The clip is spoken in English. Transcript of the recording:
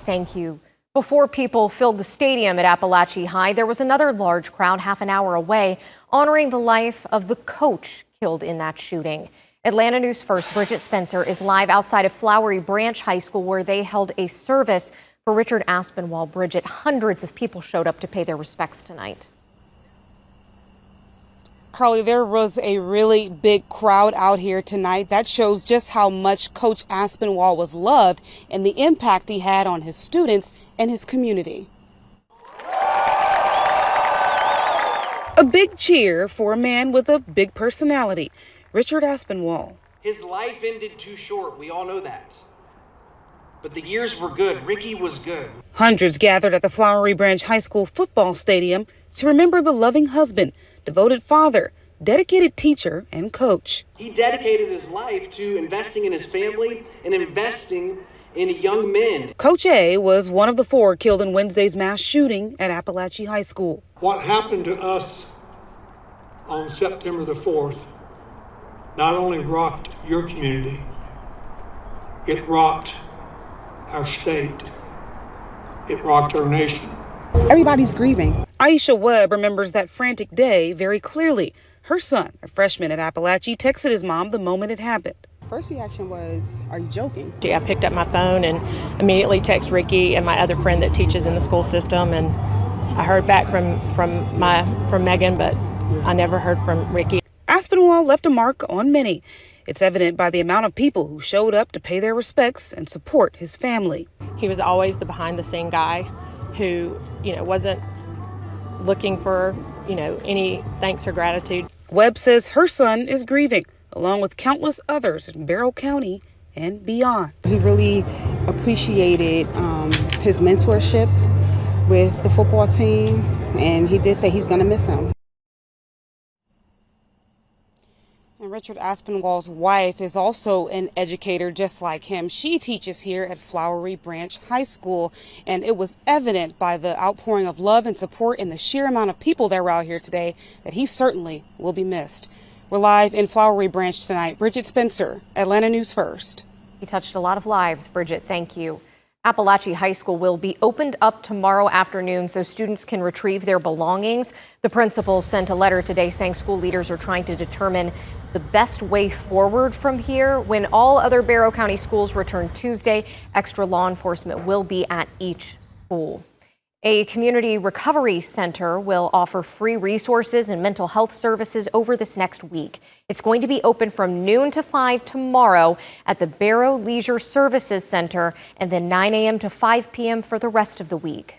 thank you. Before people filled the stadium at Apalachee High, there was another large crowd half an hour away honoring the life of the coach killed in that shooting. Atlanta News First Bridget Spencer is live outside of Flowery Branch High School, where they held a service for Richard Aspinwall. Bridget, hundreds of people showed up to pay their respects tonight. Carly, there was a really big crowd out here tonight. That shows just how much Coach Aspinwall was loved and the impact he had on his students and his community. A big cheer for a man with a big personality, Richard Aspinwall. His life ended too short. We all know that. But the years were good. Ricky was good. Hundreds gathered at the Flowery Branch High School football stadium to remember the loving husband, devoted father, dedicated teacher, and coach. He dedicated his life to investing in his family and investing in young men. Coach A was one of the 4 killed in Wednesday's mass shooting at Apalachee High School. What happened to us on September the 4th not only rocked your community, it rocked our state, it rocked our nation. Everybody's grieving. Aisha Webb remembers that frantic day very clearly. Her son, a freshman at Apalachee, texted his mom the moment it happened. First reaction was, are you joking? I picked up my phone and immediately texted Ricky and my other friend that teaches in the school system, and I heard back from Megan, but I never heard from Ricky. Aspinwall left a mark on many. It's evident by the amount of people who showed up to pay their respects and support his family. He was always the behind-the-scene guy who, wasn't looking for, any thanks or gratitude. Webb says her son is grieving, along with countless others in Barrow County and beyond. He really appreciated his mentorship with the football team, and he did say he's going to miss him. And Richard Aspinwall's wife is also an educator just like him. She teaches here at Flowery Branch High School, and it was evident by the outpouring of love and support and the sheer amount of people that were out here today that he certainly will be missed. We're live in Flowery Branch tonight. Bridget Spencer, Atlanta News First. He touched a lot of lives, Bridget. Thank you. Apalachee High School will be opened up tomorrow afternoon so students can retrieve their belongings. The principal sent a letter today saying school leaders are trying to determine the best way forward from here. When all other Barrow County schools return Tuesday, extra law enforcement will be at each school. A community recovery center will offer free resources and mental health services over this next week. It's going to be open from noon to 5 tomorrow at the Barrow Leisure Services Center, and then 9 a.m. to 5 p.m. for the rest of the week.